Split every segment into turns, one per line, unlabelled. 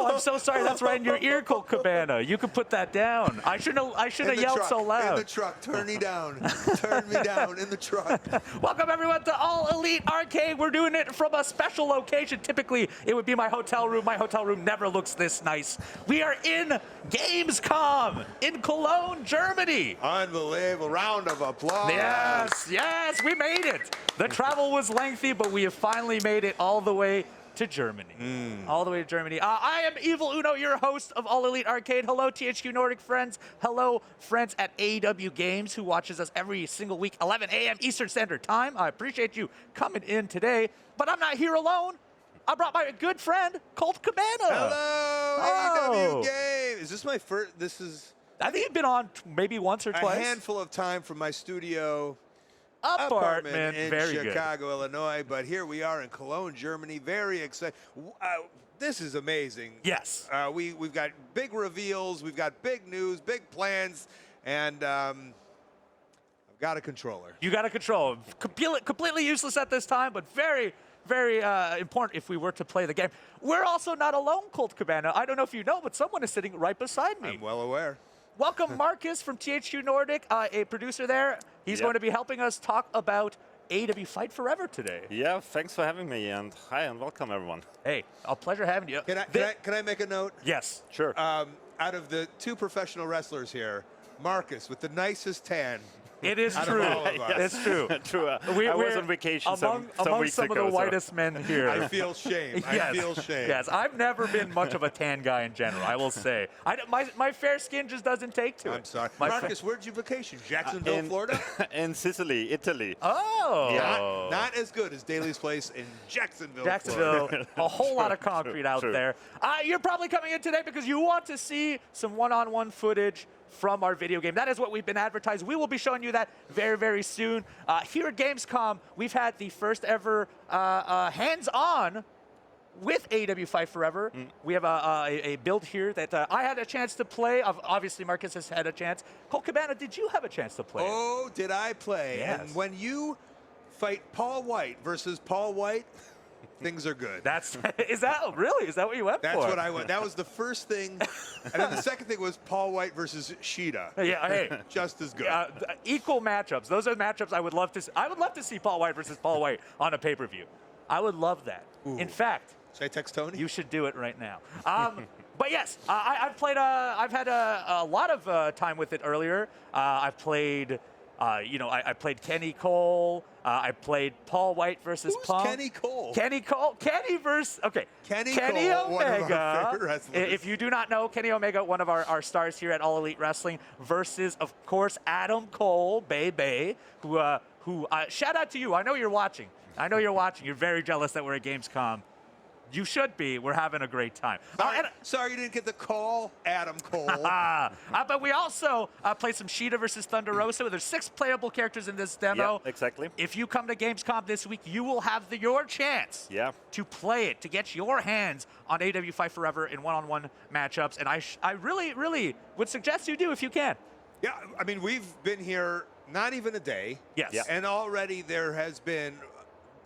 I'm so sorry. That's right in your ear, Colt Cabana. You can put that down. I shouldn't have yelled so loud.
In the truck, turn me down. Turn me down in the truck.
Welcome, everyone, to All Elite Arcade. We're doing it from a special location. Typically, it would be my hotel room. My hotel room never looks this nice. We are in Gamescom in Cologne, Germany.
Unbelievable. Round of applause.
Yes, we made it. The travel was lengthy, but we have finally made it all the way to Germany. All the way to Germany. I am Evil Uno, your host of All Elite Arcade. Hello, THQ Nordic friends. Hello, friends at AEW Games who watches us every single week, 11 a.m. Eastern Standard Time. I appreciate you coming in today, but I'm not here alone. I brought my good friend, Colt Cabana.
Hello, AEW Games. Is this my first?
I think you've been on maybe once or twice.
A handful of time from my studio
apartment
in
very
Chicago, Illinois, but here we are in Cologne, Germany. Very excited. This is amazing.
Yes.
We've got big reveals, we've got big news, big plans, and I've got a controller.
You got a controller. Completely useless at this time, but very, very important if we were to play the game. We're also not alone, Colt Cabana. I don't know if you know, but someone is sitting right beside me.
I'm well aware.
Welcome, Marcus from THQ Nordic, a producer there. He's going to be helping us talk about AEW Fight Forever today.
Yeah, thanks for having me, and hi and welcome, everyone.
Hey, a pleasure having you.
Can I make a note?
Yes.
Sure.
Out of the two professional wrestlers here, Marcus with the nicest tan.
It is true. It's true.
True. I was on vacation some weeks
among
ago.
some of the whitest men here.
I feel shame.
Yes.
I feel shame.
Yes, I've never been much of a tan guy in general, I will say. My fair skin just doesn't take to it.
I'm sorry. Marcus, where'd you vacation? Jacksonville,
in
Florida?
In Sicily, Italy.
Oh.
Yeah, not as good as Daly's place in Jacksonville,
Jacksonville, a whole lot of concrete out there. You're probably coming in today because you want to see some one-on-one footage from our video game. That is what we've been advertised. We will be showing you that very, very soon. Here at Gamescom, we've had the first ever hands-on with AEW Fight Forever. We have a build here that I had a chance to play. Obviously, Marcus has had a chance. Colt Cabana, did you have a chance to play?
Oh, did I play?
Yes.
And when you fight Paul White versus Paul White, things are good.
Is that what you went for?
That's what I went. That was the first thing. And then the second thing was Paul White versus Sheeta.
Yeah, hey.
Just as good.
Equal matchups. Those are matchups I would love to see. I would love to see Paul White versus Paul White on a pay-per-view. I would love that.
Ooh.
In fact,
should I text Tony?
You should do it right now. But yes, I've played. I've had a lot of time with it earlier. I've played. I played Kenny Cole. I played Paul White versus Punk.
Kenny Cole?
Kenny versus Kenny
Cole,
Omega.
one of our favorite wrestlers.
If you do not know, Kenny Omega, one of our stars here at All Elite Wrestling, versus, of course, Adam Cole, Bay, who shout out to you. I know you're watching. You're very jealous that we're at Gamescom. You should be. We're having a great time.
Sorry you didn't get the call, Adam Cole.
But we also played some Sheeta versus Thunder Rosa. There's 6 playable characters in this demo.
Yep, exactly.
If you come to Gamescom this week, you will have your chance to play it, to get your hands on AEW Fight Forever in one-on-one matchups. And I really, really would suggest you do if you can.
Yeah, I mean, we've been here not even a day.
Yes. Yeah.
And already there has been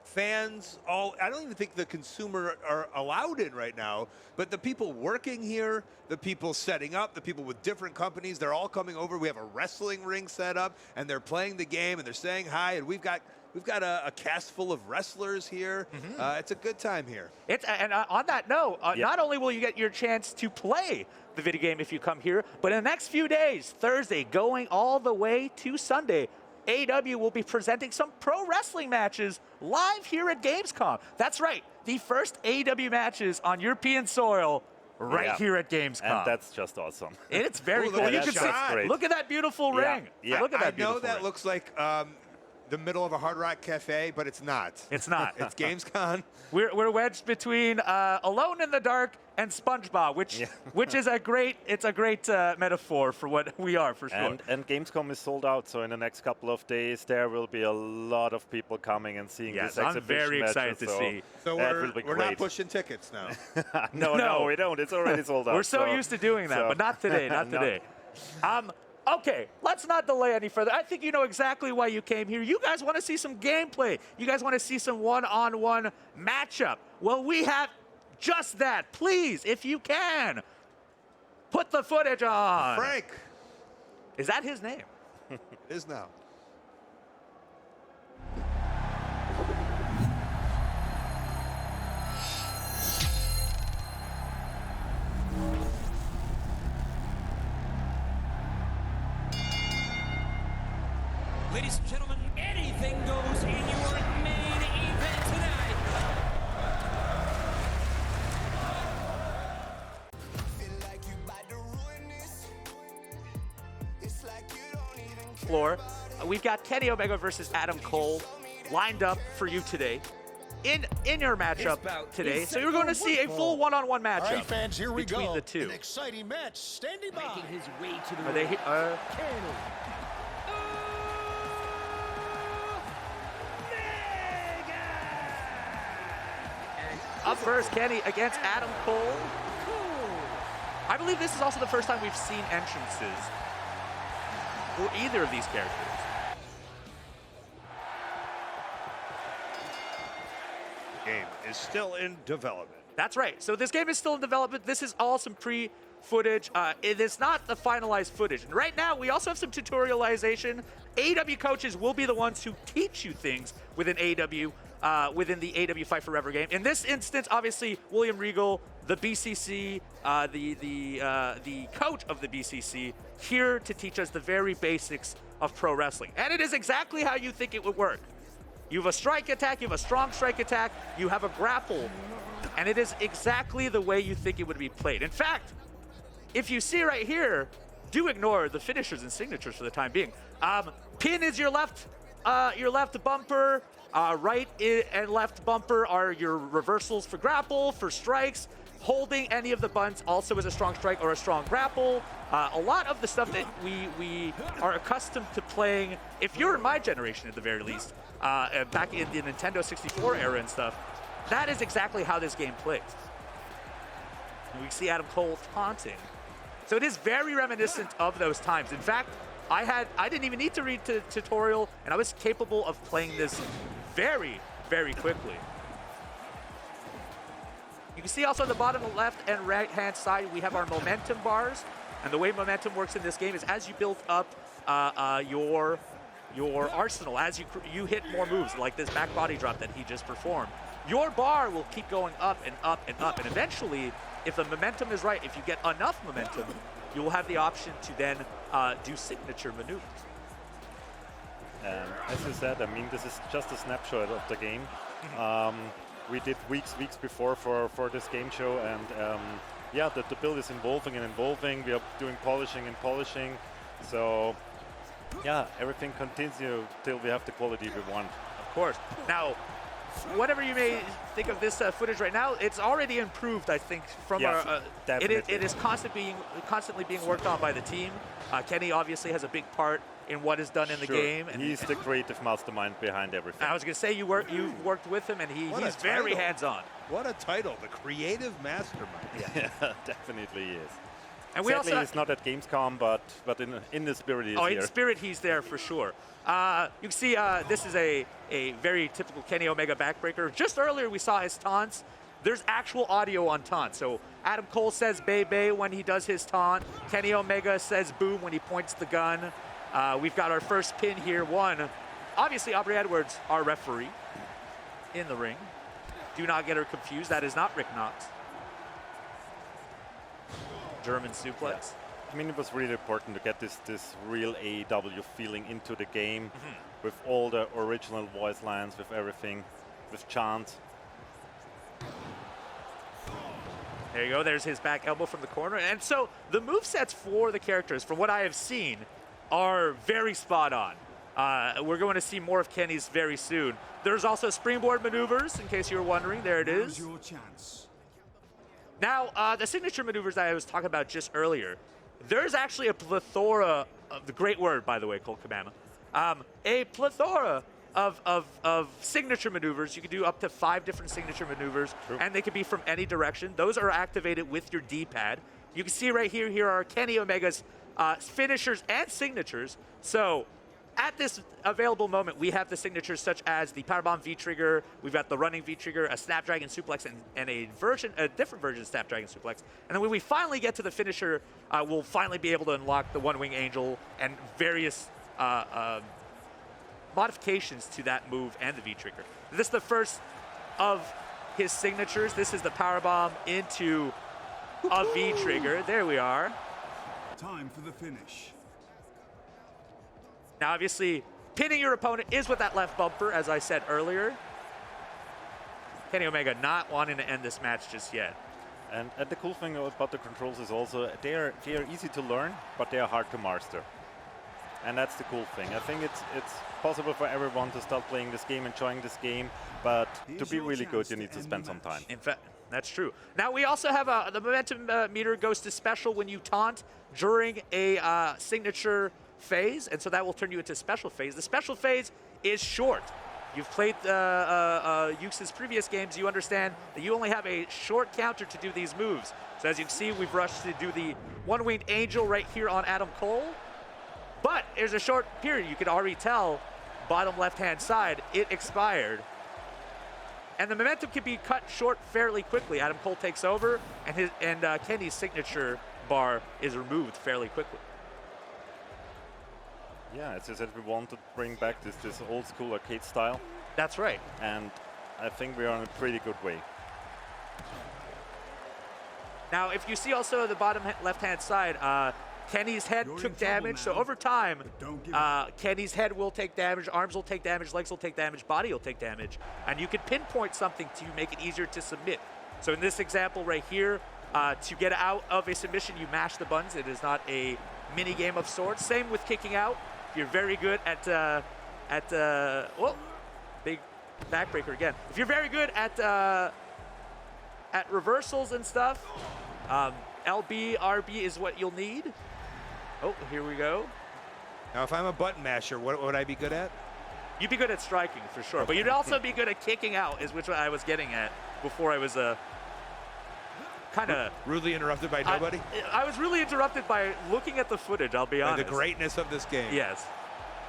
fans, I don't even think the consumer are allowed in right now, but the people working here, the people setting up, the people with different companies, they're all coming over. We have a wrestling ring set up, and they're playing the game, and they're saying hi, and we've got a cast full of wrestlers here. It's a good time here.
And on that note, not only will you get your chance to play the video game if you come here, but in the next few days, Thursday going all the way to Sunday, AEW will be presenting some pro wrestling matches live here at Gamescom. That's right, the first AEW matches on European soil here at Gamescom.
And that's just awesome.
It's very cool. You can see, look at that beautiful ring.
Yeah.
Look at that
I know
beautiful
that
ring.
looks like the middle of a Hard Rock Cafe, but it's not.
It's not.
It's Gamescom.
We're wedged between Alone in the Dark and SpongeBob, which is a great metaphor for what we are, for sure.
And Gamescom is sold out, so in the next couple of days there will be a lot of people coming and seeing this exhibition.
I'm very excited to see.
So we're not pushing tickets now.
No, we don't. It's already sold out.
We're so used to doing that, but not today. Not today. Okay, let's not delay any further. I think you know exactly why you came here. You guys want to see some gameplay. You guys want to see some one-on-one matchup. Well, we have just that. Please, if you can, put the footage on.
Frank
Is that his name?
is now.
Ladies and gentlemen, anything goes in your main event tonight.
Floor. We've got Kenny Omega versus Adam Cole lined up for you today in your matchup today. So you're going to see a full one-on-one matchup.
All right, fans, here we
between
go.
the two.
An exciting match. Standing by.
Making his way to the
Are they?
Kenny.
Up first, Kenny against Adam Cole. I believe this is also the first time we've seen entrances for either of these characters.
Game is still in development.
That's right. So this game is still in development. This is all some pre-footage. It is not the finalized footage. And right now, we also have some tutorialization. AEW coaches will be the ones who teach you things within AEW, within the AEW Fight Forever game. In this instance, obviously, William Regal, the BCC, the coach of the BCC, here to teach us the very basics of pro wrestling. And it is exactly how you think it would work. You have a strike attack, you have a strong strike attack, you have a grapple, and it is exactly the way you think it would be played. In fact, if you see right here, do ignore the finishers and signatures for the time being. Pin is your left bumper, right and left bumper are your reversals for grapple, for strikes. Holding any of the buttons also is a strong strike or a strong grapple. A lot of the stuff that we are accustomed to playing, if you're in my generation at the very least, back in the Nintendo 64 era and stuff, that is exactly how this game plays. And we see Adam Cole taunting. So it is very reminiscent of those times. In fact, I didn't even need to read the tutorial, and I was capable of playing this very, very quickly. You can see also on the bottom left and right hand side, we have our momentum bars. And the way momentum works in this game is as you build up your arsenal, as you hit more moves, like this back body drop that he just performed, your bar will keep going up and up and up. And eventually, if the momentum is right, if you get enough momentum, you will have the option to then do signature maneuvers.
As you said, I mean, this is just a snapshot of the game. We did weeks before for this game show, and yeah, the build is evolving and evolving. We are doing polishing and polishing. So yeah, everything continues till we have the quality we want.
Of course. Now, whatever you may think of this footage right now, it's already improved, I think, from
Yes,
our...
definitely.
It is constantly being worked on by the team. Kenny obviously has a big part in what is done in the game. And
he's the creative mastermind behind everything.
I was going to say, you've worked with him, and he's very hands-on.
What a title, the creative mastermind.
Yeah, definitely is.
And we
Sadly,
also
he's not at Gamescom, but in the spirit he is here.
in spirit, he's there for sure. You can see this is a very typical Kenny Omega backbreaker. Just earlier, we saw his taunts. There's actual audio on taunt. So Adam Cole says "bay bay" when he does his taunt. Kenny Omega says "boom" when he points the gun. We've got our first pin here. Obviously, Aubrey Edwards, our referee, in the ring. Do not get her confused. That is not Rick Knox. German suplex.
I mean, it was really important to get this real AEW feeling into the game, with all the original voice lines, with everything, with chants.
There you go. There's his back elbow from the corner. And so the movesets for the characters, from what I have seen, are very spot on. We're going to see more of Kenny's very soon. There's also springboard maneuvers, in case you were wondering. There it is.
Your chance.
Now, the signature maneuvers that I was talking about just earlier, there's actually a plethora of the great word, by the way, Colt Cabana. A plethora of signature maneuvers. You can do up to 5 different signature maneuvers, and they can be from any direction. Those are activated with your D-pad. You can see right here are Kenny Omega's finishers and signatures. So at this available moment, we have the signatures such as the Powerbomb V-Trigger, we've got the running V-Trigger, a Snapdragon Suplex, and a different version of Snapdragon Suplex. And then when we finally get to the finisher, we'll finally be able to unlock the One-Wing Angel and various modifications to that move and the V-Trigger. This is the first of his signatures. This is the Powerbomb into a V-Trigger. There we are.
Time for the finish.
Now, obviously, pinning your opponent is with that left bumper, as I said earlier. Kenny Omega not wanting to end this match just yet.
And the cool thing about the controls is also they are easy to learn, but they are hard to master. And that's the cool thing. I think it's possible for everyone to start playing this game, enjoying this game, but to be really good, you need to spend some time.
In fact, that's true. Now, we also have the momentum meter goes to special when you taunt during a signature phase, and so that will turn you into special phase. The special phase is short. You've played YUKE'S previous games, you understand that you only have a short counter to do these moves. So as you can see, we've rushed to do the One-Winged Angel right here on Adam Cole. But there's a short period. You can already tell, bottom left-hand side, it expired. And the momentum can be cut short fairly quickly. Adam Cole takes over, and Kenny's signature bar is removed fairly quickly.
Yeah, as I said, we want to bring back this old school arcade style.
That's right.
And I think we are on a pretty good way.
Now, if you see also the bottom left-hand side, Kenny's head took damage, so over time, Kenny's head will take damage, arms will take damage, legs will take damage, body will take damage, and you can pinpoint something to make it easier to submit. So in this example right here, to get out of a submission, you mash the buttons. It is not a mini game of sorts. Same with kicking out. If you're very good at well, big backbreaker again. If you're very good at reversals and stuff, LB, RB is what you'll need. Oh, here we go.
Now, if I'm a button masher, what would I be good at?
You'd be good at striking for sure, but you'd also be good at kicking out, is which I was getting at before I was kind of
rudely interrupted by nobody.
I was really interrupted by looking at the footage. I'll be honest.
The greatness of this game.
Yes.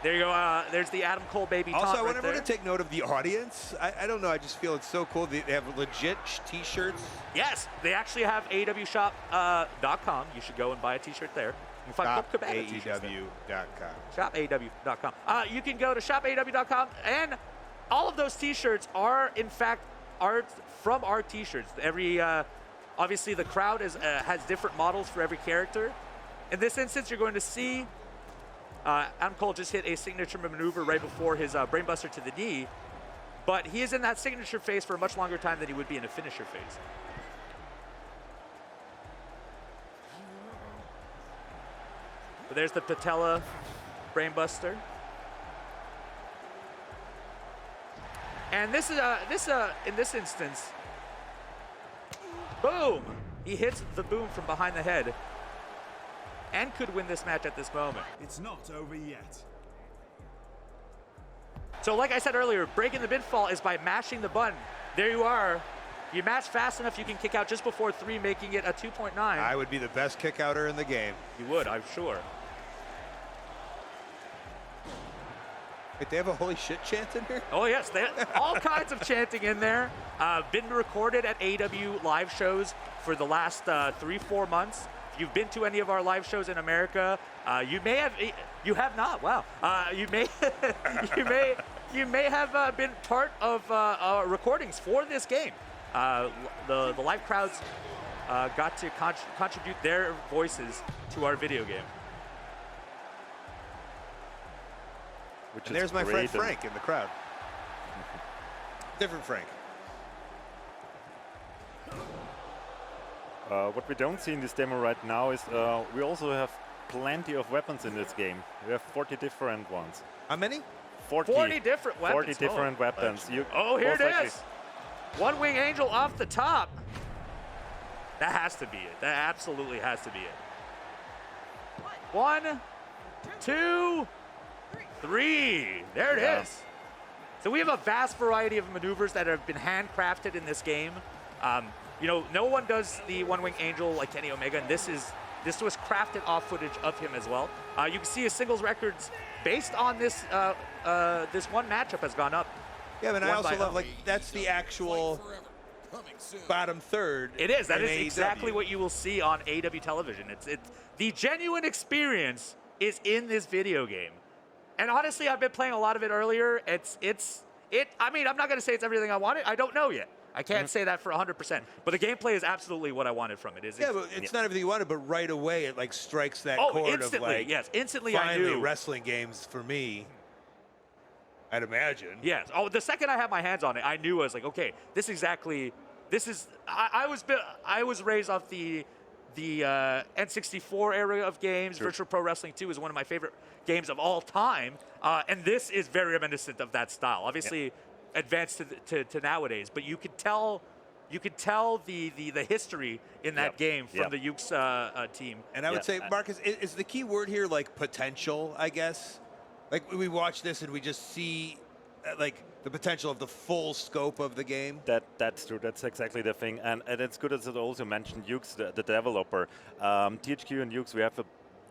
There you go. There's the Adam Cole baby.
Also, I want
right
everyone to take note of the audience. I don't know. I just feel it's so cool. They have legit T-shirts.
Yes, they actually have AEWshop.com. You should go and buy a T-shirt there. You can find
ShopAEW.com.
ShopAEW.com. You can go to ShopAEW.com, and all of those T-shirts are, in fact, art from our T-shirts. Every obviously, the crowd has different models for every character. In this instance, you're going to see Adam Cole just hit a signature maneuver right before his brainbuster to the knee, but he is in that signature phase for a much longer time than he would be in a finisher phase. But there's the patella brainbuster. And this is in this instance, boom! He hits the boom from behind the head and could win this match at this moment.
It's not over yet.
So like I said earlier, breaking the pinfall is by mashing the button. There you are. You mash fast enough, you can kick out just before 3, making it a 2.9.
I would be the best kick outer in the game.
You would, I'm sure.
Wait, they have a holy shit chant in here?
Oh yes, they all kinds of chanting in there. Been recorded at AEW live shows for the last 3-4 months. If you've been to any of our live shows in America, you have not. Wow. You may have been part of recordings for this game. The live crowds got to contribute their voices to our video game.
And there's my friend Frank in the crowd. Different Frank.
What we don't see in this demo right now is we also have plenty of weapons in this game. We have 40 different ones.
How many?
40 different weapons.
40 different weapons.
Oh, here it is. One-Wing Angel off the top. That has to be it. That absolutely has to be it. 1, 2, 3. There it is. So we have a vast variety of maneuvers that have been handcrafted in this game. You know, no one does the One-Wing Angel like Kenny Omega, and this is This was crafted off footage of him as well. You can see his singles records based on this this one matchup has gone up.
Yeah, and I
One
also
by
love,
one.
like, that's the actual bottom third.
It is. That
in
is
AEW.
exactly what you will see on AEW television. It's the genuine experience is in this video game. And honestly, I've been playing a lot of it earlier. I mean, I'm not going to say it's everything I wanted. I don't know yet. I can't say that for 100%. But the gameplay is absolutely what I wanted from it.
Yeah, but it's not everything you wanted, but right away it like strikes that chord
instantly,
of like,
yes, instantly I
finally
knew.
wrestling games for me. I'd imagine.
Yes. Oh, the second I had my hands on it, I knew I was like, okay, this is. I was raised off the N64 era of games.
Sure.
Virtual Pro Wrestling 2 is one of my favorite games of all time, and this is very reminiscent of that style. Obviously, advanced to nowadays, but you could tell the history in that game from the YUKE'S team.
And I would say, Marcus, is the key word here like potential, I guess? Like we watch this and we just see like the potential of the full scope of the game.
That's true. That's exactly the thing. And it's good as it also mentioned YUKE'S, the developer. THQ and YUKE'S, we have a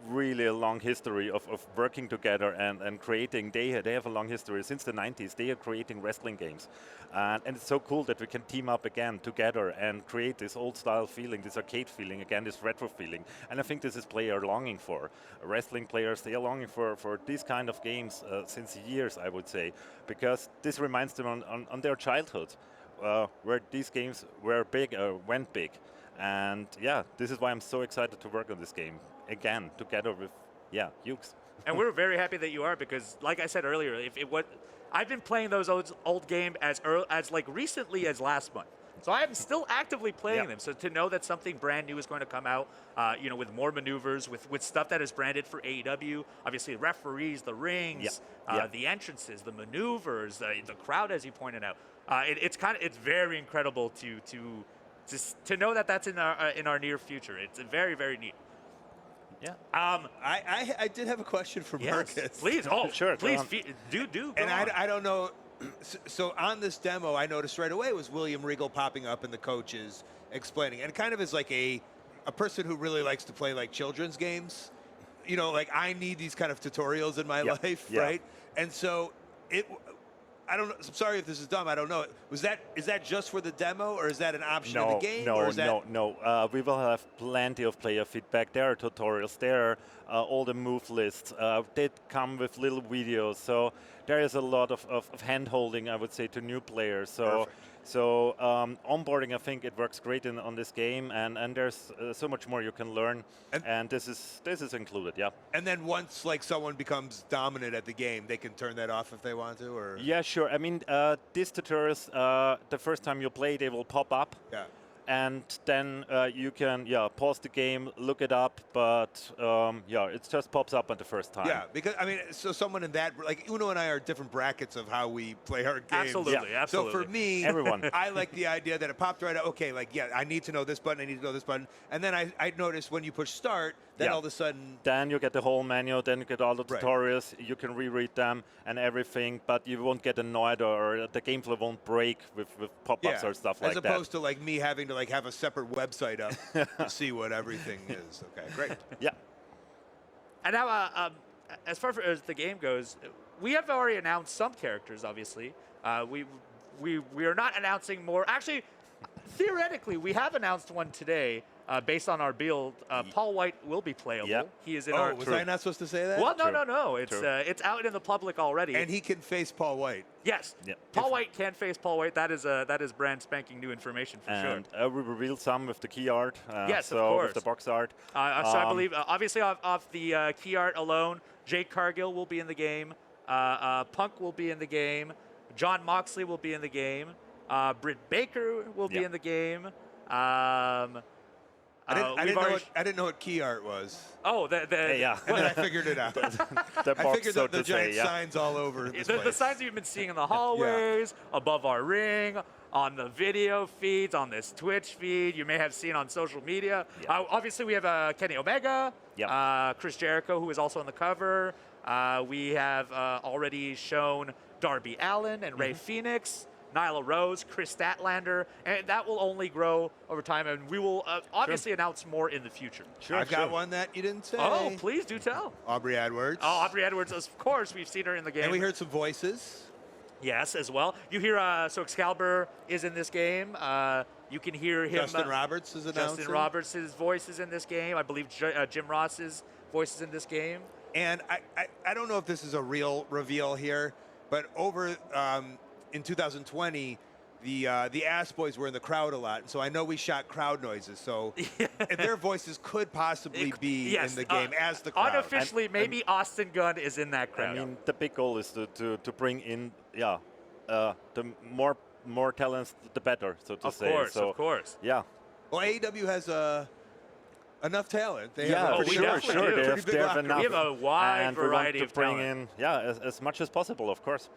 really a long history of working together and creating. They have a long history since the 90s. They are creating wrestling games, and it's so cool that we can team up again together and create this old style feeling, this arcade feeling again, this retro feeling. And I think this is player longing for. Wrestling players, they are longing for these kind of games since years, I would say, because this reminds them on their childhood, where these games were big, went big. And yeah, this is why I'm so excited to work on this game again together with YUKE'S.
And we're very happy that you are, because like I said earlier, I've been playing those old games as like recently as last month. So I am still actively playing them. So to know that something brand new is going to come out, with more maneuvers, with stuff that is branded for AEW, obviously referees, the rings, the entrances, the maneuvers, the crowd, as you pointed out. It's very incredible to know that that's in our near future. It's very, very neat.
Yeah.
I did have a question for Marcus.
Yes, please. Oh,
Sure,
please.
go on.
Do.
And
go on.
I don't know. So on this demo, I noticed right away was William Regal popping up and the coaches explaining, and kind of is like a person who really likes to play like children's games. You know, like I need these kind of tutorials in my life, right? And so I don't know. I'm sorry if this is dumb. I don't know. Is that just for the demo, or is that an option in the game?
No. We will have plenty of player feedback. There are tutorials. There are all the move lists. They come with little videos. So there is a lot of hand-holding, I would say, to new players. So onboarding, I think it works great on this game, and there's so much more you can learn, and this is included, yeah.
And then once like someone becomes dominant at the game, they can turn that off if they want to, or
yeah, sure. I mean, these tutorials, the first time you play, they will pop up.
Yeah.
And then you can pause the game, look it up, but it just pops up at the first time.
Yeah, because I mean, so someone in that, like Uno and I are different brackets of how we play our games.
Absolutely, absolutely.
So for me,
Everyone.
I like the idea that it popped right up. Okay, like I need to know this button, I need to know this button, and then I noticed when you push start, then all of a sudden.
Then you get the whole menu, then you get all the
Right.
tutorials, you can reread them and everything, but you won't get annoyed or the game flow won't break with pop-ups or stuff like
as
that.
opposed to like me having to like have a separate website up to see what everything is. Okay, great.
Yeah.
And now, as far as the game goes, we have already announced some characters. Obviously, we are not announcing more. Actually, theoretically, we have announced one today. Based on our build, Paul White will be playable.
Yep.
He is in our.
Was I not supposed to say that?
Well,
True.
no. It's out in the public already.
And he can face Paul White.
Yes.
Yep.
Paul White can face Paul White. That is brand spanking new information for
And
sure.
we revealed some with the key art.
Yes,
so
of course.
with the box art.
So I believe, obviously, off the key art alone, Jake Cargill will be in the game. Punk will be in the game. John Moxley will be in the game. Britt Baker will be in the game.
I didn't know what key art was.
Oh,
And then I figured it out.
The
I
box,
figured
so
the
to
giant
say, yeah.
signs all over this
the
place.
signs that you've been seeing in the hallways, above our ring, on the video feeds, on this Twitch feed, you may have seen on social media.
Yeah.
Obviously, we have Kenny Omega,
Yep.
Chris Jericho, who is also on the cover. We have already shown Darby Allin and Ray Phoenix. Nyla Rose, Chris Statlander, and that will only grow over time, and we will obviously announce more in the future.
Sure,
I've got one that you didn't say.
Oh, please do tell.
Aubrey Edwards.
Oh, Aubrey Edwards, of course, we've seen her in the game.
And we heard some voices.
Yes, as well. You hear, so Excalibur is in this game. You can hear him.
Justin Roberts is announcing.
Justin Roberts' voice is in this game. I believe Jim Ross's voice is in this game.
And I don't know if this is a real reveal here, but over in 2020, the Ass Boys were in the crowd a lot, and so I know we shot crowd noises. So and their voices could possibly be in the game as the crowd.
Unofficially, maybe Austin Gunn is in that crowd.
I mean, the big goal is to bring in, the more talents, the better, so to say.
Of course.
Yeah.
Well, AEW has enough talent. They
Yeah,
have a
sure.
pretty
They
big
have
locker
enough.
We have a wide
and
variety
we want to bring
talent.
in, as much as possible, of course.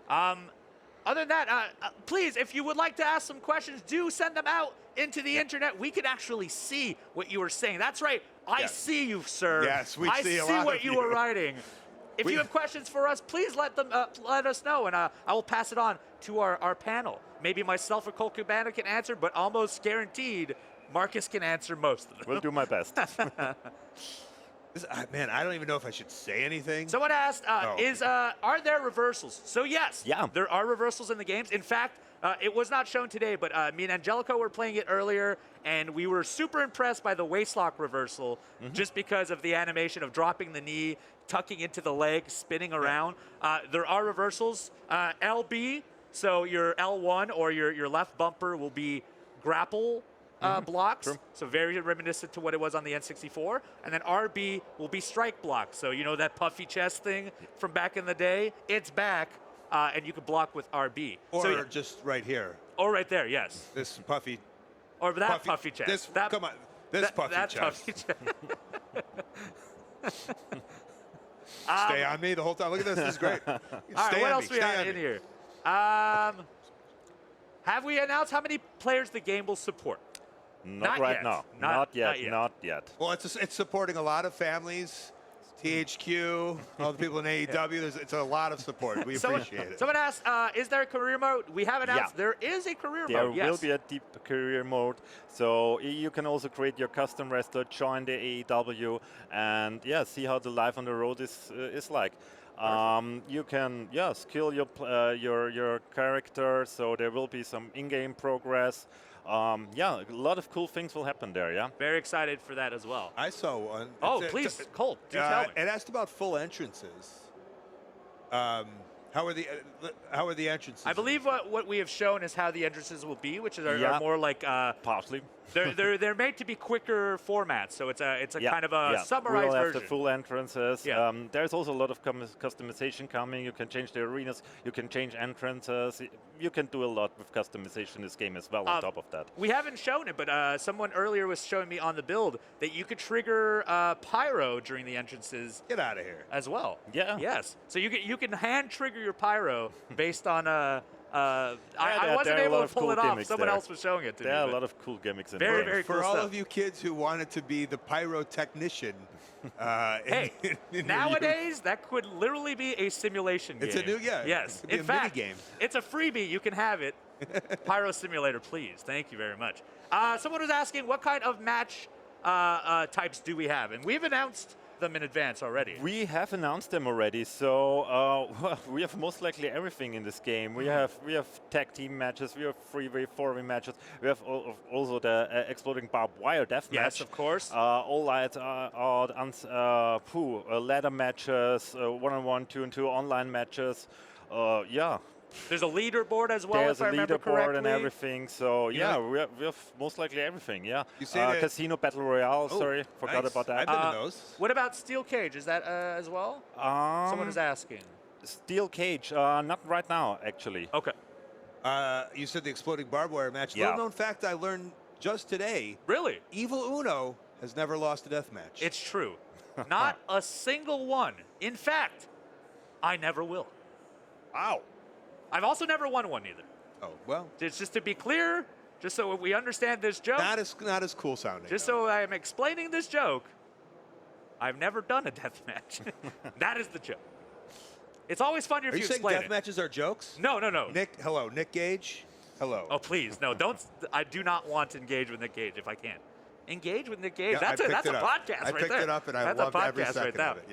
Other than that, please, if you would like to ask some questions, do send them out into the internet. We can actually see what you are saying. That's right. I see you, sir.
Yes, we see a lot
I see what
of
you
you.
are writing. If you have questions for us, please let us know, and I will pass it on to our panel. Maybe myself or Cole Cabana can answer, but almost guaranteed Marcus can answer most of them.
We'll do my best.
Man, I don't even know if I should say anything.
Someone asked, are there reversals? So yes, there are reversals in the games. In fact, it was not shown today, but me and Angelico were playing it earlier, and we were super impressed by the waistlock reversal just because of the animation of dropping the knee, tucking into the leg, spinning around. There are reversals. LB, so your L1 or your left bumper will be grapple blocks, so very reminiscent to what it was on the N64. And then RB will be strike blocks. So you know that puffy chest thing from back in the day? It's back, and you can block with RB.
Or just right here.
Or right there, yes.
This puffy.
Or that puffy chest.
Come on. This puffy
that
chest.
Puffy chest.
Stay on me the whole time. Look at this. This is great.
All right, what else we have in here? Have we announced how many players the game will support?
Not right now. Not yet.
Well, it's supporting a lot of families, THQ, all the people in AEW. It's a lot of support. We appreciate it.
Someone asked, is there a career mode? We have announced there is a career mode.
There will be a deep career mode. So you can also create your custom wrestler, join the AEW, and see how the life on the road is like. You can skill your character, so there will be some in-game progress. A lot of cool things will happen there.
Very excited for that as well.
I saw one.
Oh, please, Colt, do tell me.
It asked about full entrances. How are the entrances?
I believe what we have shown is how the entrances will be, which are more like
partly.
They're made to be quicker formats, so it's a kind of a summarized
we'll have
version.
the full entrances. There's also a lot of customization coming. You can change the arenas. You can change entrances. You can do a lot with customization in this game as well. On top of that,
we haven't shown it, but someone earlier was showing me on the build that you could trigger pyro during the entrances.
Get out of here.
As well.
Yeah.
Yes. So you can hand trigger your pyro based on I wasn't able to pull it off. Someone else was showing it to me.
There are a lot of cool gimmicks in
there.
there.
Very cool
For all
stuff.
of you kids who wanted to be the pyrotechnician,
hey, nowadays that could literally be a simulation game.
It's a new
Yes.
It could be
in
a
fact,
mini game.
it's a freebie. You can have it. Pyro Simulator, please. Thank you very much. Someone was asking what kind of match types do we have, and we've announced them in advance already.
We have announced them already, so we have most likely everything in this game. We have tag team matches, we have 3-way, 4-way matches, we have also the exploding barbed wire death match.
Yes, of course.
All out ladder matches, 1-on-1, 2-on-2 online matches.
There's a leaderboard as well,
There's
if I remember correctly.
There's a leaderboard and everything, so we have most likly everything,
You say
Casino Battle Royale, sorry, forgot
nice.
about that.
I've been to those.
What about Steel Cage? Is that as well? Someone is asking.
Steel Cage, not right now, actually.
Okay.
You said the exploding barbed wire match.
Yeah.
Little known fact I learned just today.
Really?
Evil Uno has never lost a death match.
It's true. Not a single one. In fact, I never will.
Wow.
I've also never won one either.
Oh, well.
It's just to be clear, just so we understand this joke.
Not as cool sounding.
Just
though.
so I'm explaining this joke, I've never done a death match. That is the joke. It's always funnier if
Are
you
you saying
explain
death
it.
matches are jokes?
No, no, no.
Nick, hello. Nick Gage, hello.
Oh, please, no, don't. I do not want to engage with Nick Gage if I can. Engage with Nick Gage.
Yeah,
that's
I
a
picked it up.
podcast
I
right
picked
there.
it up and I
that's
loved
a podcast
every second
right there.
of it,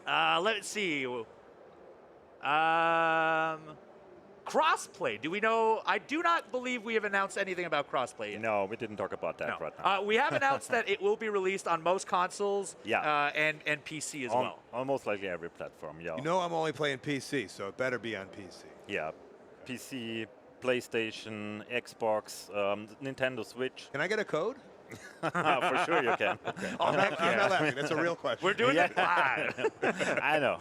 yes.
Let's see. Crossplay. Do we know? I do not believe we have announced anything about crossplay yet.
No, we didn't talk about that
No.
right now.
We have announced that it will be released on most consoles and PC as well.
On most likely every platform, yeah.
You know I'm only playing PC, so it better be on PC.
Yeah, PC, PlayStation, Xbox, Nintendo Switch.
Can I get a code?
For sure you can.
I'm not laughing. That's a real question.
We're doing it live.
I know.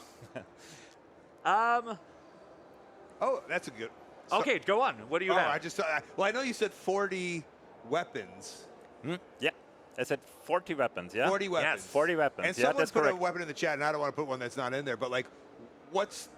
Oh, that's a good.
Okay, go on. What do you have?
I just. Well, I know you said 40 weapons.
Yeah, I said 40 weapons, yeah?
40 weapons.
40 weapons,
And
yeah,
someone
that's
put
correct.
a weapon in the chat, and I don't want to put one that's not in there, but like, what's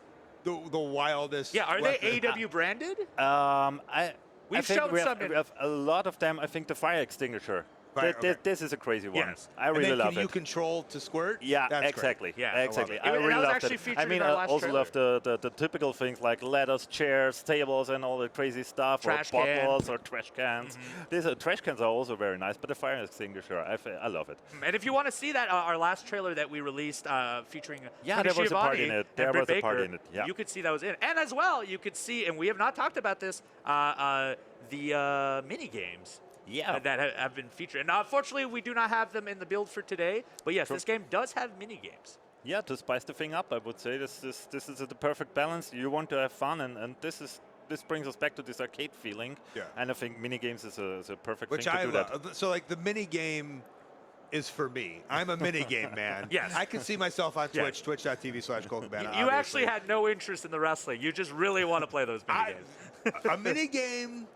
the wildest?
Yeah, are
weapon?
they AEW branded?
I
We've
think
shown
we
some
have,
in-
we have a lot of them. I think the fire extinguisher.
Okay.
This is a crazy one.
Yes.
I
And
really
then
love
can you
it.
control to squirt?
Yeah,
That's
exactly.
Yeah,
exactly.
it.
I
And that
really
was
loved
actually
it.
featured
I mean,
in our
I
last
also love
trailer.
the typical things like ladders, chairs, tables, and all the crazy stuff,
Trash
or
can.
bottles or trash cans. These trash cans are also very nice, but the fire extinguisher, I love it.
And if you want to see that, our last trailer that we released featuring
Yeah,
Tony
there was a part
Schiavone
in it.
and
There
Britt
was a part
Baker,
in it, yeah.
you could see that was in it. And as well, you could see, and we have not talked about this, the mini games.
Yeah.
That have been featured. And unfortunately, we do not have them in the build for today. But yes, this game does have mini games.
Yeah, to spice the thing up, I would say this is the perfect balance. You want to have fun, and this brings us back to this arcade feeling.
Yeah.
And I think mini games is a perfect
Which
thing to
I
do that.
love. So like the mini game is for me. I'm a mini game man.
Yes.
I can see myself on
Yeah.
Twitch, twitch.tv/ColeCabana.
You actually had no interest in the wrestling. You just really want to play those mini games.
A mini game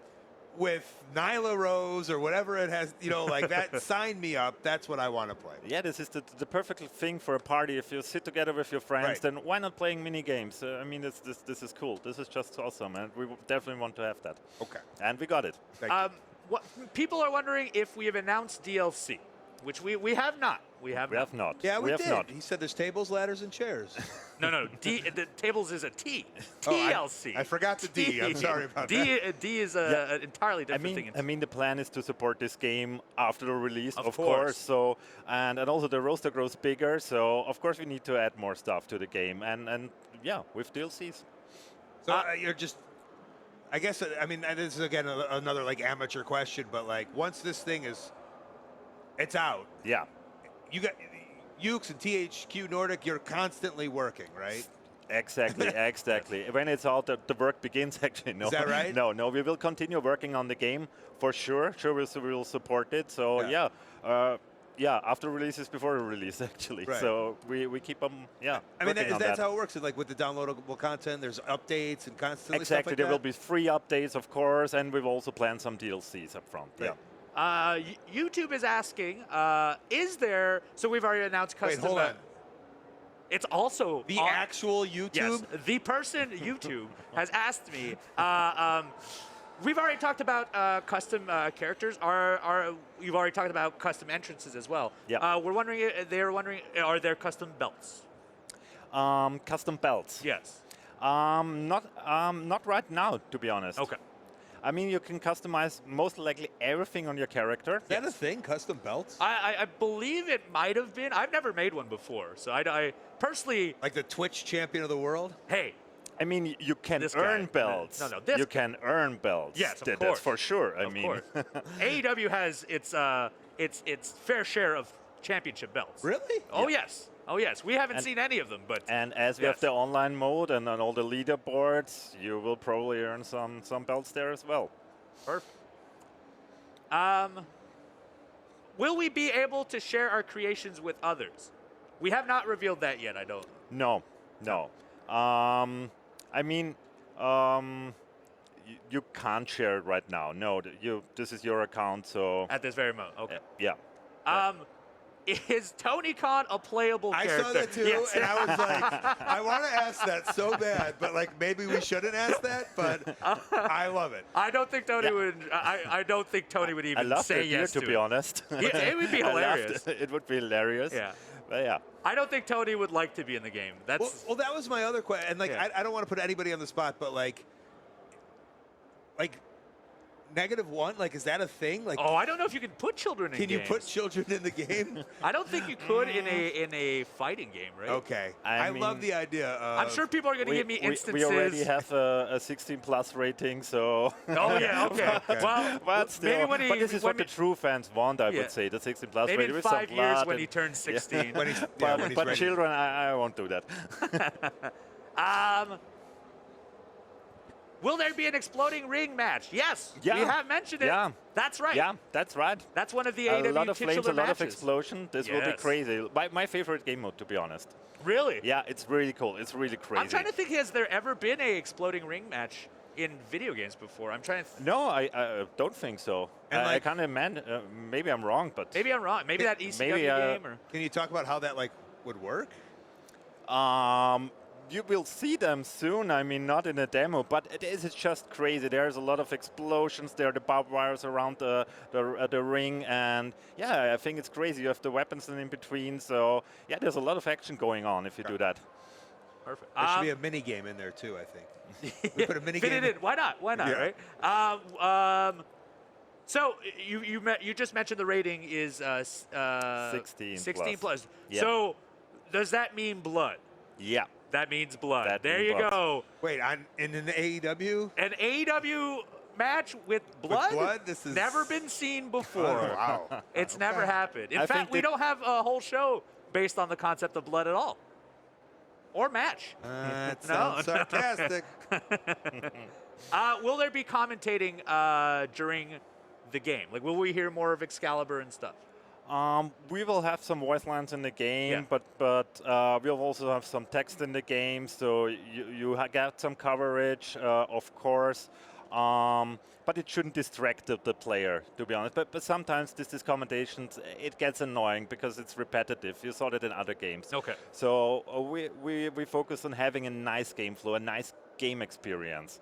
with Nyla Rose or whatever it has, like that. Sign me up. That's what I want to play.
Yeah, this is the perfect thing for a party. If you sit together with your friends,
Right.
then why not playing mini games? I mean, this is cool. This is just awesome, and we definitely want to have that.
Okay.
And we got it.
Thank you.
What people are wondering if we have announced DLC, which we have not. We have
We
not.
have not.
Yeah, we
have
did.
not.
He said there's tables, ladders, and chairs.
No. The tables is a T.
Oh,
TLC.
I forgot the D. I'm sorry about that.
D is an entirely different thing.
I mean, the plan is to support this game after the release,
Of
of
course.
course. So, and also the roster grows bigger. So, of course, we need to add more stuff to the game, and yeah, with DLCs.
So you're just. I guess I mean this is again another like amateur question, but like once this thing it's out,
Yeah.
you got YUKE'S and THQ Nordic. You're constantly working, right?
Exactly, exactly. When it's out, the work begins. Actually, no.
Is that right?
No, we will continue working on the game for sure. Sure, we'll support it. So yeah, after releases, before the release, actually.
Right.
So we keep them. Yeah.
I mean,
working on
that's
that.
how it works. Like with the downloadable content, there's updates and constantly
Exactly.
stuff like
There
that?
will be free updates, of course, and we've also planned some DLCs up front.
Right.
Yeah.
YouTube is asking, is there? So we've already announced
Wait,
custom.
hold on.
It's also
The
on-
actual YouTube.
Yes, the person YouTube has asked me. We've already talked about custom characters. You've already talked about custom entrances as well.
Yeah.
We're wondering. They're wondering, are there custom belts?
Custom belts.
Yes.
Not right now, to be honest.
Okay.
I mean, you can customize most likely everything on your character.
Is that a thing? Custom belts?
I believe it might have been. I've never made one before, so I personally.
Like the Twitch champion of the world?
Hey,
I mean, you can
This guy.
earn belts.
No, this
you
guy.
can earn belts.
Yes, of
That's
course.
for sure. I
of
mean,
course. AEW has its fair share of championship belts.
Really?
Oh yes. Oh yes. We haven't
And-
seen any of them, but
and as we
Yes.
have the online mode and on all the leaderboards, you will probably earn some belts there as well.
perfect. Will we be able to share our creations with others? We have not revealed that yet. I don't.
No. I mean, you can't share it right now. No, this is your account, so
At this very moment. Okay.
yeah.
is Tony Khan a playable
I
character?
saw that too,
Yes.
and I was like, I want to ask that so bad, but like maybe we shouldn't ask that. But I love it.
I don't think Tony would. I don't think Tony would
I
even
love
say
it,
yes
to
to
be
it.
honest.
Yeah, it would be
I loved
hilarious.
it. It would be hilarious.
Yeah.
But yeah.
I don't think Tony would like to be in the game. That's
Well, that was my other question, and like
Yeah.
I don't want to put anybody on the spot, but like -1, like is that a thing? Like,
Oh, I don't know if you can put children in
can you
games.
put children in the game?
I don't think you could in a fighting game, right?
Okay,
I
I love
mean,
the idea. Of,
I'm sure people are going to give me instances.
We already have a 16+ rating, so.
Oh yeah, okay. Well,
But still,
maybe when he,
but this is what the true fans want, I
Yeah.
would say, the 16+
maybe
rating
in
with some
5 years
blood
when he
and-
turns 16.
when he's,
But,
when he's
but
ready.
children, I won't do that.
Will there be an exploding ring match? Yes.
Yeah.
We have mentioned it.
Yeah.
That's right.
Yeah, that's right.
That's one of the
A
AEW
lot of
titular
flames, a lot of
matches.
explosion. This will be
Yes.
crazy. My favorite game mode, to be honest.
Really?
Yeah, it's really cool. It's really crazy.
I'm trying to think, has there ever been a exploding ring match in video games before? I'm trying to
No, I don't think so.
And
I
like-
can't imagine. Maybe I'm wrong, but
maybe I'm wrong. Maybe that ECW
Maybe,
game or
Can you talk about how that like would work?
you will see them soon. I mean, not in a demo, but it is just crazy. There's a lot of explosions. There are the barbed wires around the ring, and yeah, I think it's crazy. You have the weapons in between, so yeah, there's a lot of action going on if you do that.
perfect.
There should be a mini game in there too. I think we put a mini
fit
game
it in. Why not? Why not?
Yeah.
Right? So you just mentioned the rating is
16
16 plus.
Yeah.
So does that mean blood?
Yeah.
That means blood.
That
there
means
you
blood.
go.
Wait, in an AEW?
An AEW match with blood?
blood? This is-
never been seen
Oh,
before.
wow.
It's never happened. In
I
fact,
think
we
they-
don't have a whole show based on the concept of blood at all. Or match.
That
No.
sounds sarcastic.
Will there be commentating during the game? Like, will we hear more of Excalibur and stuff?
We will have some voice lines in the game,
Yeah.
Uh,
but we'll also have some text in the game, so you get some coverage, of course. But it shouldn't distract the player, to be honest. But sometimes this commentations, it gets annoying because it's repetitive. You saw that in other games.
Okay.
So we focus on having a nice game flow, a nice game experience.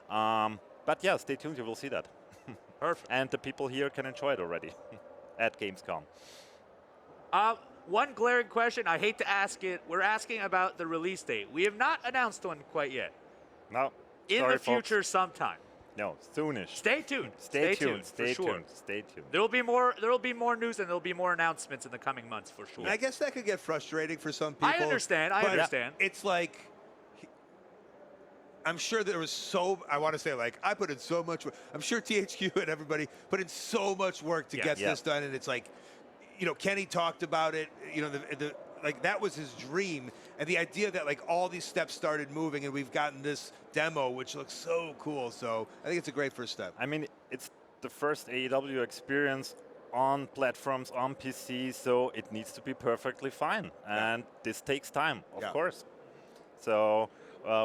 But yeah, stay tuned. You will see that.
Perfect.
And the people here can enjoy it already at Gamescom.
One glaring question, I hate to ask it. We're asking about the release date. We have not announced one quite yet.
No.
In
sorry,
the future
folks.
sometime.
No, soonish.
Stay tuned.
Stay tuned.
for
Stay
sure.
tuned. Stay tuned.
There will be more news and there will be more announcements in the coming months for sure.
And I guess that could get frustrating for some people.
I understand. I
but
understand.
It's like, I'm sure there was I want to say like, I put in so much work. I'm sure THQ and everybody put in so much work to get
Yeah.
this done. And it's like, Kenny talked about it, like that was his dream. And the idea that like all these steps started moving and we've gotten this demo, which looks so cool. So I think it's a great first step.
I mean, it's the first AEW experience on platforms, on PC, so it needs to be perfectly fine. And this takes time, of
Yeah.
course. So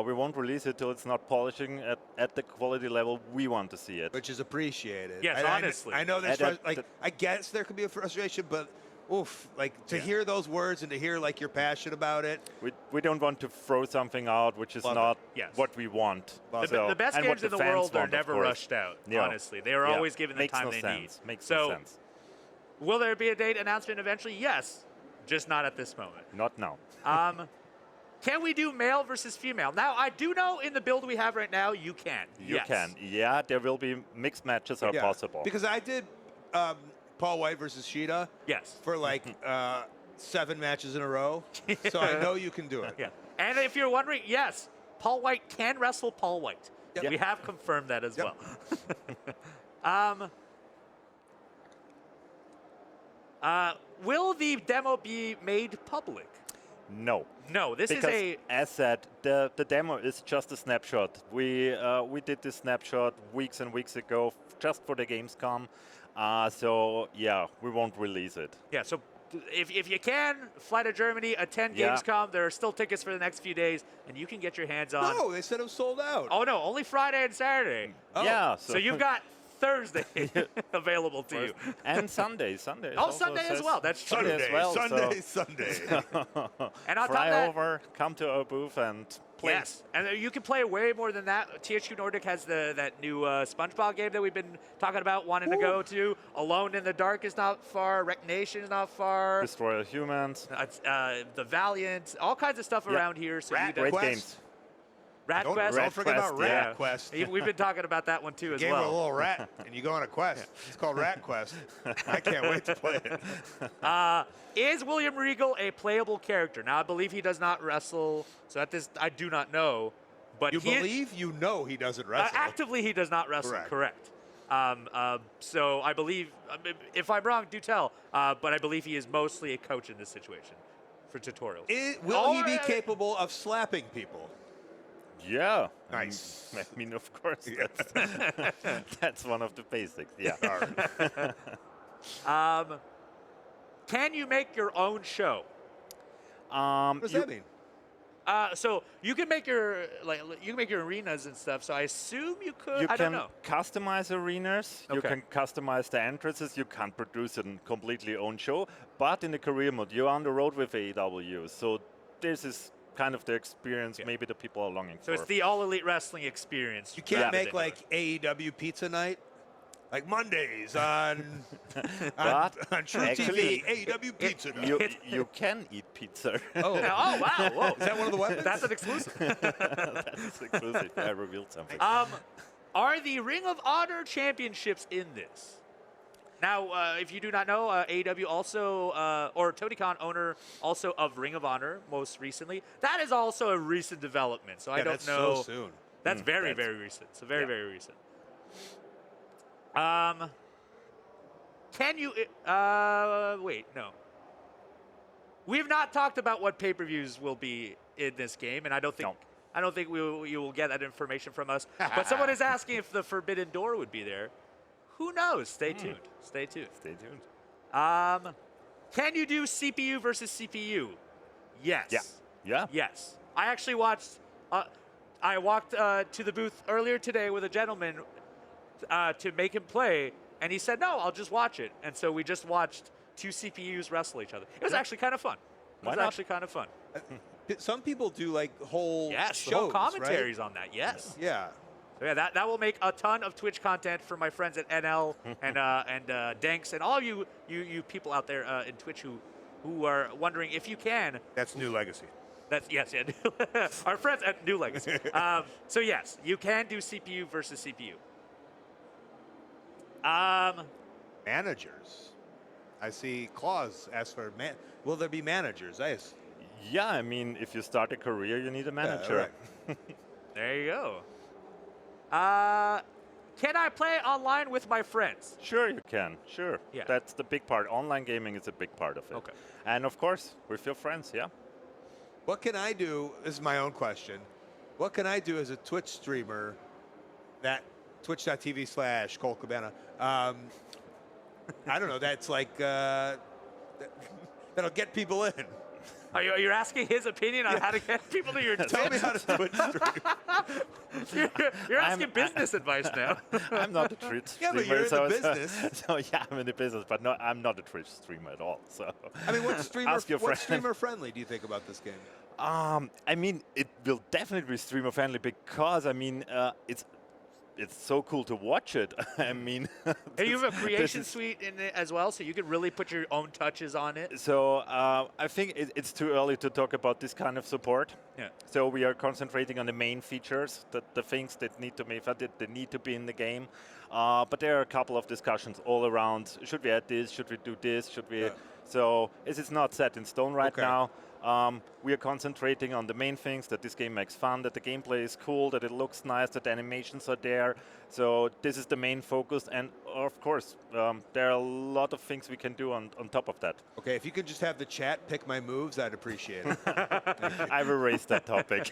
we won't release it till it's not polishing at the quality level we want to see it.
Which is appreciated.
Yes,
And
honestly.
I know there's,
And that-
I guess there could be a frustration, but oof, like to hear those words and to hear like you're passionate about it.
We don't want to throw something out which is
Love it.
not
Yes.
what we want.
Love
The best
and what
games in the
fans
world are
want, of
never
course.
rushed out,
Yeah.
honestly. They are
Yeah.
always given the
Makes
time
no
they
sense.
need.
Makes
so,
no sense.
will there be a date announcement eventually? Yes, just not at this moment.
Not now.
Can we do male versus female? Now, I do know in the build we have right now, you can.
You
Yes.
can. Yeah, there will be mixed matches are
Yeah.
possible.
Because I did Paul White versus Sheeta
Yes.
for like 7 matches in a row. So I know you can do it.
Yeah. And if you're wondering, yes, Paul White can wrestle Paul White.
Yep.
We have confirmed that as
Yep.
well. Will the demo be made public?
No.
No, this
Because,
is
as said, the demo is just a snapshot. We did this snapshot weeks and weeks ago just for the Gamescom. So, yeah, we won't release it.
Yeah, so if you can, fly to Germany, attend
Yeah.
Gamescom. There are still tickets for the next few days, and you can get your hands on.
No, they said it was sold out.
Oh, no, only Friday and Saturday.
Oh.
Yeah.
So you've got Thursday available to you.
And Sunday. Sunday.
Oh, Sunday as well. That's true.
Sunday as well.
Sunday.
And on top of
Fly
that,
over, come to our booth and play.
yes, and you can play way more than that. THQ Nordic has that new SpongeBob game that we've been talking about, wanting to go to. Alone in the Dark is not far. Wreck Nation is not far.
Destroy Humans.
The Valiant, all kinds of stuff around here. So
Rat
Great
Quest.
games.
Rat
Don't
Quest.
forget about
Quest,
Rat
yeah.
Quest.
We've been talking about that one too as
Game with a
well.
little rat, and you go on a quest. It's called Rat Quest. I can't wait to play it.
Is William Regal a playable character? Now, I believe he does not wrestle, so at this, I do not know. But
You
he
believe you know he doesn't wrestle.
actively, he does not wrestle.
Correct.
So I believe, if I'm wrong, do tell. But I believe he is mostly a coach in this situation for tutorials.
Will he be capable of slapping people?
Yeah.
Nice.
I mean, of course, that's one of the basics. Yeah.
Can you make your own show?
What does that mean?
So you can make your arenas and stuff. So I assume you could.
You
I don't
can
know.
customize arenas. You
Okay.
can customize the entrances. You can't produce a completely own show. But in the career mode, you're on the road with AEW. So this is kind of the experience maybe the people are longing
So
for.
it's the All Elite Wrestling experience.
You can't
rather
make
than-
like AEW pizza night, like Mondays on
But
on True
actually,
TV. AEW pizza night.
you can eat pizza.
Oh,
Oh wow! Whoa.
is that one of the weapons?
That's an exclusive.
That's exclusive. I revealed something.
Are the Ring of Honor championships in this? Now, if you do not know, AEW also, or Tony Khan, owner also of Ring of Honor, most recently. That is also a recent development. So I don't
that's
know.
so soon.
That's very recent. So very recent. Can you? Wait, no. We've not talked about what pay-per-views will be in this game, and I don't think.
No.
I don't think you will get that information from us. But someone is asking if the Forbidden Door would be there. Who knows? Stay tuned. Stay tuned.
Stay tuned.
Can you do CPU versus CPU? Yes.
Yeah. Yeah.
Yes. I actually watched. I walked to the booth earlier today with a gentleman to make him play, and he said, "No, I'll just watch it." And so we just watched two CPUs wrestle each other. It was actually kind of fun.
Why
It was
not?
actually kind of fun.
Some people do like whole
Yes,
shows,
the whole
right?
commentaries on that. Yes.
Yeah.
So yeah, that will make a ton of Twitch content for my friends at NL and Danks and all you people out there in Twitch who are wondering if you can.
That's New Legacy.
That's yes, yeah. Our friends at New Legacy. So yes, you can do CPU versus CPU.
Managers. I see Claus ask for will there be managers?
Yeah, I mean, if you start a career, you need a manager.
right.
There you go. Can I play online with my friends?
Sure, you can. Sure.
Yeah.
That's the big part. Online gaming is a big part of it.
Okay.
And of course, with your friends, yeah.
What can I do? This is my own question. What can I do as a Twitch streamer that twitch.tv/Cole Cabana? I don't know. That's like that'll get people in.
You're asking his opinion on how to get people to your
Tell me how to Twitch stream.
You're asking business advice now.
I'm not a Twitch
Yeah,
streamer.
but you're in
so
the
it's-
business.
So yeah, I'm in the business, but no, I'm not a Twitch streamer at all. So
I mean, what's
Ask your friend.
streamer friendly do you think about this game?
I mean, it will definitely be streamer friendly because I mean, it's so cool to watch it. I mean,
And you have a
this
creation
is-
suite in it as well, so you can really put your own touches on it.
So I think it's too early to talk about this kind of support.
Yeah.
So we are concentrating on the main features, the things that need to need to be in the game. But there are a couple of discussions all around. Should we add this? Should we do this? Should we?
Yeah.
So it's not set in stone right
Okay.
now. We are concentrating on the main things, that this game makes fun, that the gameplay is cool, that it looks nice, that the animations are there. So this is the main focus. And of course, there are a lot of things we can do on top of that.
Okay, if you could just have the chat pick my moves, I'd appreciate it.
I will raise that topic.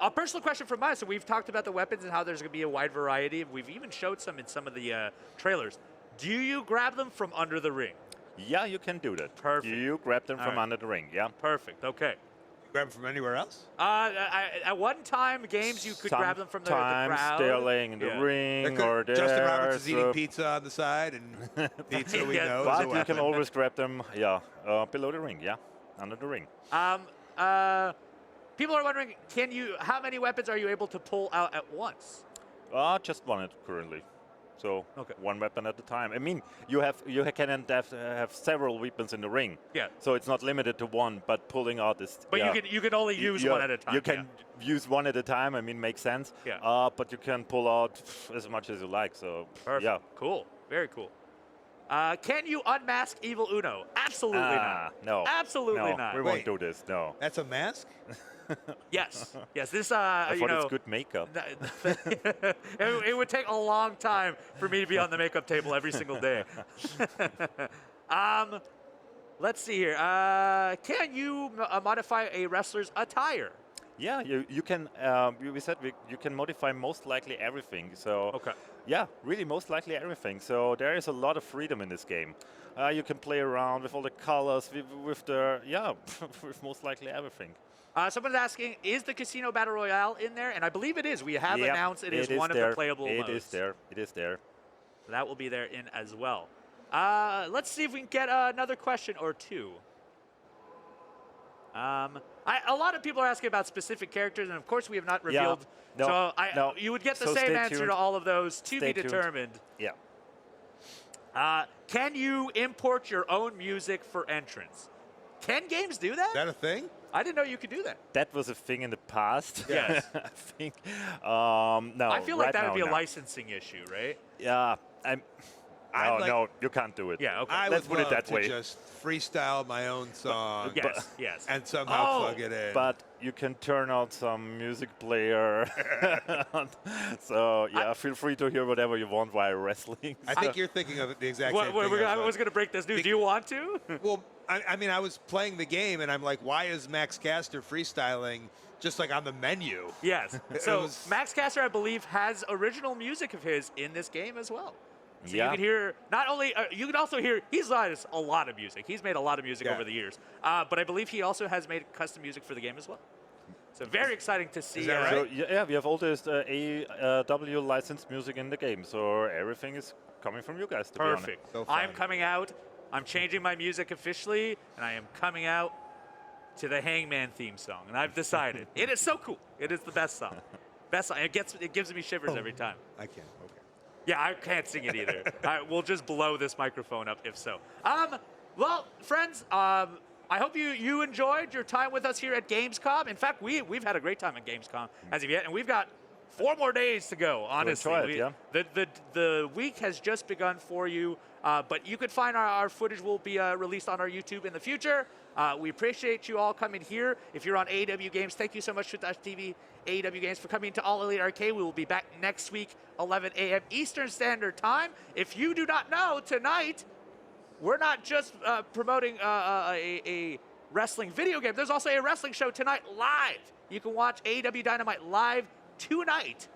A personal question from mine. So we've talked about the weapons and how there's going to be a wide variety. We've even showed some in some of the trailers. Do you grab them from under the ring?
Yeah, you can do that.
Perfect.
You grab them
All
from
right.
under the ring, yeah.
Perfect. Okay.
Grab them from anywhere else?
At one time, games you could grab them from the crowd.
Sometimes they're laying in the ring or there.
Justin Roberts is eating
so-
pizza on the side, and pizza we
Yeah.
know is a
But you
weapon.
can always grab them, below the ring, under the ring.
People are wondering, how many weapons are you able to pull out at once?
Just one currently. So
Okay.
one weapon at a time. I mean, you can have several weapons in the ring.
Yeah.
So it's not limited to one, but pulling out is.
But you can only use one at a time.
You can use one at a time. I mean, makes sense.
Yeah.
But you can pull out as much as you like. So
Perfect.
yeah.
Cool. Very cool. Can you unmask Evil Uno? Absolutely not.
No.
Absolutely
No,
not.
we
Wait.
won't do this. No.
That's a mask?
Yes. Yes. This.
I
You
thought
know.
it's good makeup.
It would take a long time for me to be on the makeup table every single day. Let's see here. Can you modify a wrestler's attire?
Yeah, you can. We said you can modify most likely everything. So
Okay.
yeah, really most likely everything. So there is a lot of freedom in this game. You can play around with all the colors, with the with most likely everything.
Someone's asking, is the Casino Battle Royale in there? And I believe it is. We have
Yep,
announced it is one
there.
of the playable modes.
It is there. It is there.
That will be there in as well. Let's see if we can get another question or two. A lot of people are asking about specific characters, and of course we have not revealed.
No,
so
no.
you would get the
So
same
stay
answer
tuned.
to all of those to
Stay
be
tuned.
determined.
Yeah.
Can you import your own music for entrance? Can games do that?
Is that a thing?
I didn't know you could do that.
That was a thing in the past.
Yes.
I think. No.
I feel like
right
that would
now,
be a
no.
licensing issue, right?
Yeah.
I'd like-
No, you can't do it.
Yeah, okay.
I
Let's
would
put it
love
that
to
way.
just freestyle my own song
Yes, yes.
and somehow
Oh,
plug it in.
But you can turn on some music player. So yeah, feel free to hear whatever you want while wrestling.
I think you're thinking of it the exact same thing.
I was going to break this news. Do you want to?
Well, I mean, I was playing the game, and I'm like, why is Max Caster freestyling just like on the menu?
Yes.
It
So
was-
Max Caster, I believe, has original music of his in this game as well. So
Yeah.
you can hear not only you can also hear he's made a lot of music. He's made a lot of music
Yeah.
over the years. But I believe he also has made custom music for the game as well. So very exciting to see.
Is that right?
So yeah, we have all this AEW licensed music in the game, so everything is coming from you guys. To
Perfect.
So
I'm
fun.
coming out. I'm changing my music officially, and I am coming out to the Hangman theme song. And I've decided it is so cool. It is the best song. Best song. It gives me shivers every time.
I can't. Okay.
Yeah, I can't sing it either. We'll just blow this microphone up if so. Well, friends, I hope you enjoyed your time with us here at Gamescom. In fact, we've had a great time at Gamescom as of yet, and we've got 4 more days to go. Honestly,
enjoy it,
the week has just begun for you. But you could find our footage will be released on our YouTube in the future. We appreciate you all coming here. If you're on AEW Games, thank you so much, Twitch.tv, AEW Games, for coming to All Elite Arcade. We will be back next week, 11 a.m. Eastern Standard Time. If you do not know, tonight, we're not just promoting a wrestling video game. There's also a wrestling show tonight live. You can watch AEW Dynamite live tonight.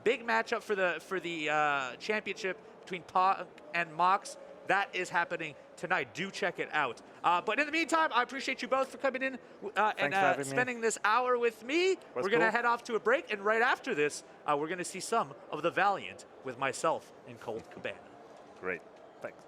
Big matchup for the championship between Punk and Mox. That is happening tonight. Do check it out. But in the meantime, I appreciate you both for coming in and
for having me.
spending this hour with me.
Was
We're going to
cool.
head off to a break, and right after this, we're going to see some of the Valiant with myself and Colt Cabana.
Great. Thanks.